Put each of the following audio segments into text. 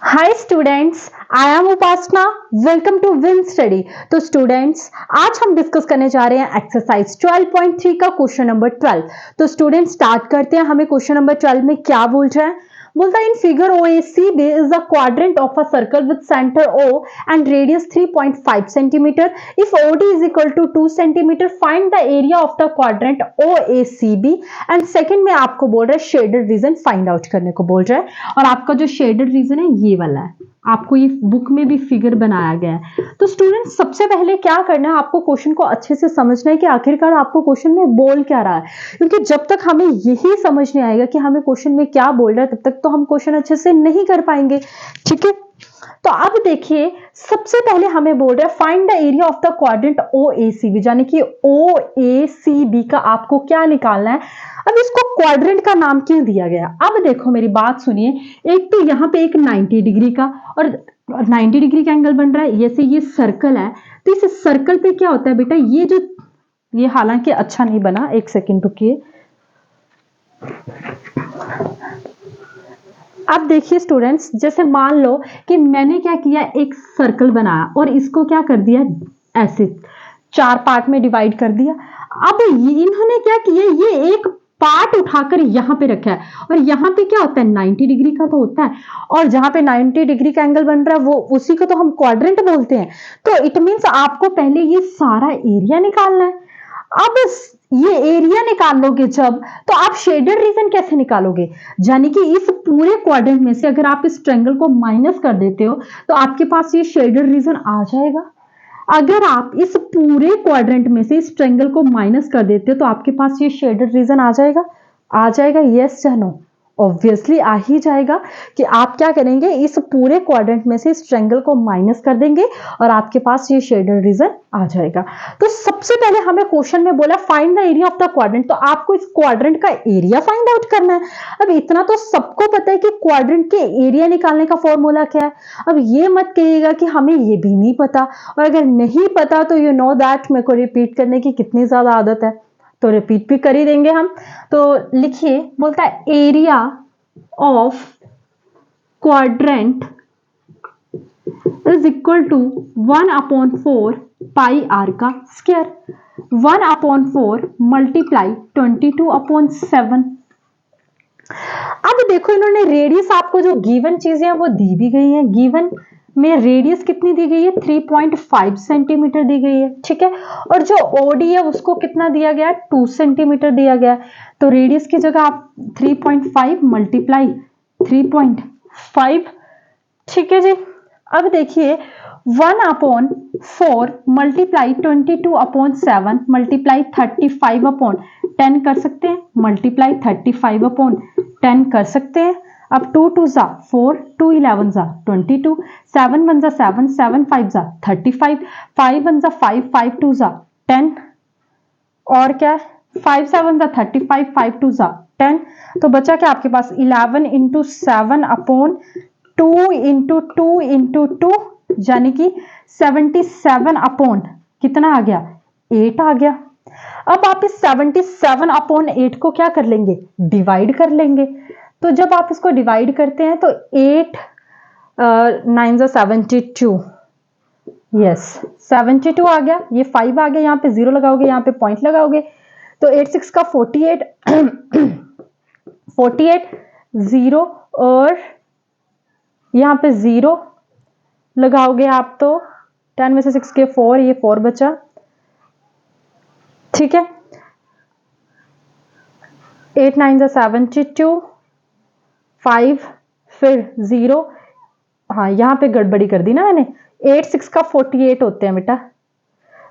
Hi students, I am Upasana. Welcome to Win Study. तो students, आज हम डिस्कस करने जा रहे हैं एक्सरसाइज 12.3 का क्वेश्चन नंबर 12। तो स्टूडेंट्स स्टार्ट करते हैं। हमें क्वेश्चन नंबर 12 में क्या बोल रहा है? बोलता है in figure OACB is a quadrant of a circle with center O and radius 3.5 centimeter. If OD is equal to 2 centimeter, find the area of the quadrant OACB. And second में आपको बोल रहा है शेडेड रीजन फाइंड आउट करने को बोल रहा है। और आपका जो शेडेड रीजन है ये वाला है, आपको ये बुक में भी फिगर बनाया गया है। तो स्टूडेंट्स सबसे पहले क्या करना है, आपको क्वेश्चन को अच्छे से समझना है कि आखिरकार आपको क्वेश्चन में बोल क्या रहा है। क्योंकि जब तक हमें यही समझ नहीं आएगा कि हमें क्वेश्चन में क्या बोल रहा है, तब तक तो हम क्वेश्चन अच्छे से नहीं कर पाएंगे। ठीक है, तो अब देखिए सबसे पहले हमें बोल रहा है find the area of the quadrant OACB, यानी कि OACB का आपको क्या निकालना है। अब इसको क्वाड्रेंट का नाम क्यों दिया गया? अब देखो मेरी बात सुनिए, एक तो यहाँ पे एक 90 डिग्री का और 90 डिग्री का एंगल बन रहा है। जैसे ये सर्कल है, तो इस सर्कल पे क्या होता है बेटा, ये हालांकि अच्छा नहीं बना, एक सेकेंड रुकिए। अब देखिए स्टूडेंट्स, जैसे मान लो कि मैंने क्या किया, एक सर्कल बनाया और इसको क्या कर दिया, ऐसे 4 पार्ट में डिवाइड कर दिया। अब इन्होंने क्या किया, ये एक पार्ट उठाकर यहां पे रखा है और यहां पे क्या होता है 90 डिग्री का तो होता है, और जहां पे 90 डिग्री का एंगल बन रहा है वो उसी को तो हम क्वाड्रेंट बोलते हैं। तो इट मींस आपको पहले ये सारा एरिया निकालना है। अब ये एरिया निकाल लोगे जब, तो आप शेडेड रीजन कैसे निकालोगे? यानी कि इस पूरे क्वाड्रेंट में से अगर आप इस ट्रायंगल को माइनस कर देते हो तो आपके पास ये शेडेड रीजन आ जाएगा। अगर आप इस पूरे क्वाड्रेंट में से इस ट्रायंगल को माइनस कर देते हो तो आपके पास ये शेडेड रीजन आ जाएगा। आ जाएगा, यस या नो? ऑब्वियसली आ ही जाएगा। कि आप क्या करेंगे, इस पूरे क्वाड्रेंट में से इस ट्रायंगल को माइनस कर देंगे और आपके पास ये शेडेड रीजन आ जाएगा। तो सबसे पहले हमें क्वेश्चन में बोला find the area of the quadrant, तो आपको इस क्वाड्रेंट का एरिया फाइंड आउट करना है। अब इतना तो सबको पता है कि क्वाड्रेंट के एरिया निकालने का फॉर्मूला क्या है। अब ये मत कहिएगा कि हमें ये भी नहीं पता, और अगर नहीं पता तो यू नो दैट मेरे को रिपीट करने की कितनी ज्यादा आदत है, तो रिपीट भी कर ही देंगे हम। तो लिखिए, बोलता है area of quadrant is equal to 1/4 pi r का स्क्वायर, 1/4 मल्टीप्लाई 22/7। अब देखो इन्होंने रेडियस, आपको जो गिवन चीजें हैं वो दी भी गई हैं। गिवन में रेडियस कितनी दी गई है, 3.5 सेंटीमीटर दी गई है। ठीक है, और जो OD है उसको कितना दिया गया है, 2 सेंटीमीटर दिया गया है। तो रेडियस की जगह आप 3.5 मल्टीप्लाई 3.5। ठीक है जी। अब देखिए 1/4 मल्टीप्लाई 22/7 मल्टीप्लाई 35/10 कर सकते हैं, मल्टीप्लाई 35/10 कर सकते हैं। अब 2 2 जा 4, 2 11 जा 22, 7 1 जा 7, 7 5 जा 35, 5 1 जा 5, 5 2 जा 10, और क्या है 5 7 जा 35, 5 2 जा 10। तो बचा क्या आपके पास 11 इंटू 7/2 इंटू 2 इंटू 2, यानी कि 77 कितना आ गया, 8 आ गया। अब आप इस 77/8 को क्या कर लेंगे, डिवाइड कर लेंगे। तो जब आप इसको डिवाइड करते हैं तो 8 9 72, यस 72 आ गया। ये 5 आ गया, यहाँ पे 0 लगाओगे, यहाँ पे पॉइंट लगाओगे, तो 8 6 का 48 48 0, और यहाँ पे 0 लगाओगे आप तो 10 में से 6 के 4, ये 4 बचा। ठीक है, 8 9 72, 5 फिर 0, हाँ यहाँ पे गड़बड़ी कर दी ना मैंने, 8 6 का 48 होते हैं बेटा।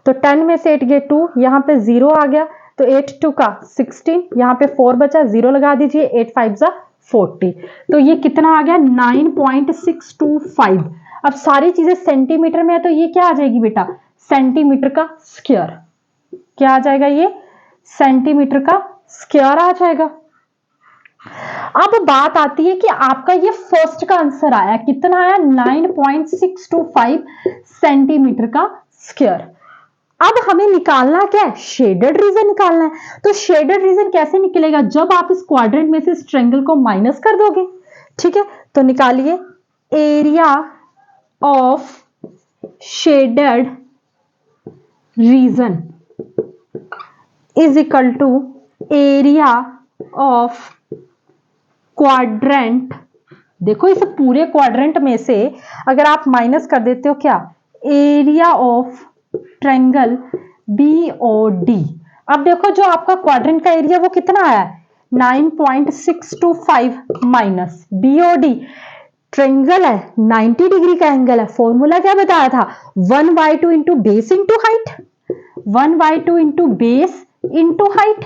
तो 10 में से 8 गए 2, यहाँ पे 0 आ गया, तो 8 2 का 16, यहाँ पे 4 बचा, 0 लगा दीजिए, 8 5 जा 40। तो ये कितना आ गया 9.625। अब सारी चीजें सेंटीमीटर में है तो ये क्या आ जाएगी बेटा, सेंटीमीटर का स्क्वायर। क्या आ जाएगा, ये सेंटीमीटर का स्क्वायर आ जाएगा। अब बात आती है कि आपका ये फर्स्ट का आंसर आया, कितना आया 9.625 सेंटीमीटर का स्क्वायर। अब हमें निकालना क्या है, शेडेड रीजन निकालना है। तो शेडेड रीजन कैसे निकलेगा, जब आप इस क्वाड्रेंट में से इस ट्रायंगल को माइनस कर दोगे। ठीक है, तो निकालिए area of shaded region is equal to area of quadrant. देखो इस पूरे क्वाड्रेंट में से अगर आप माइनस कर देते हो क्या, एरिया ऑफ ट्रायंगल बीओडी। अब देखो जो आपका क्वाड्रेंट का एरिया वो कितना आया, 9.625 माइनस बीओडी ट्रायंगल है, 90 डिग्री का एंगल है। फॉर्मूला क्या बताया था, 1/2 into base into height, 1/2 into base into height.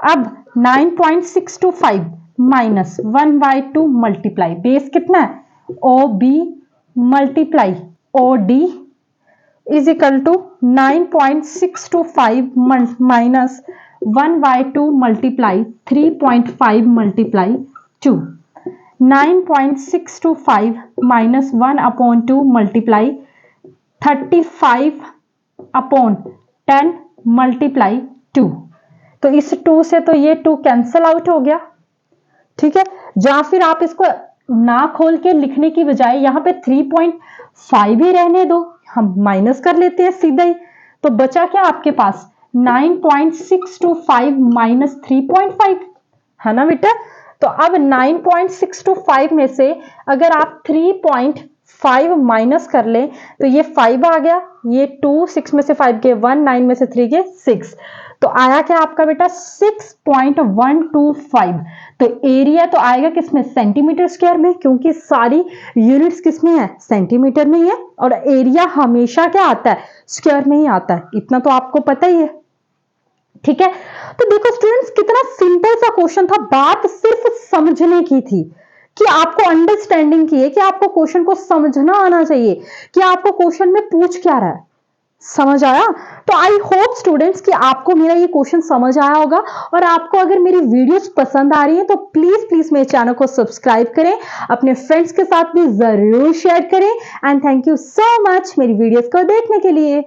अब 9.625 माइनस 1/2 मल्टीप्लाई बेस कितना है, O B multiply O D is equal to 9.625 minus 1/2 multiply 3.5 multiply 2, 9.625 minus 1/2 multiply 35/10 multiply 2। तो इस 2 से तो ये 2 कैंसल आउट हो गया, ठीक है। या फिर आप इसको ना खोल के लिखने की बजाय यहां पे 3.5 ही रहने दो, हम माइनस कर लेते हैं सीधा ही। तो बचा क्या आपके पास, 9.625 माइनस 3.5, है ना बेटा। तो अब 9.625 में से अगर आप 3.5 माइनस कर ले तो ये 5 आ गया, ये 2, 6 में से 5 के 1, 9 में से 3 के 6, तो आया क्या आपका बेटा 6.125। तो एरिया तो आएगा किसमें, सेंटीमीटर स्क्वायर में, क्योंकि सारी यूनिट्स किसमें है, सेंटीमीटर में ही है। और एरिया हमेशा क्या आता है, स्क्वायर में ही आता है, इतना तो आपको पता ही है, ठीक है। तो देखो स्टूडेंट्स कितना सिंपल सा क्वेश्चन था, बात सिर्फ समझने की थी कि आपको अंडरस्टैंडिंग की है, कि आपको क्वेश्चन को समझना आना चाहिए कि आपको क्वेश्चन में पूछ क्या रहा है, समझ आया। तो आई होप स्टूडेंट्स कि आपको मेरा ये क्वेश्चन समझ आया होगा, और आपको अगर मेरी वीडियोस पसंद आ रही है तो प्लीज प्लीज मेरे चैनल को सब्सक्राइब करें, अपने फ्रेंड्स के साथ भी जरूर शेयर करें। And thank you so much मेरी वीडियोस को देखने के लिए।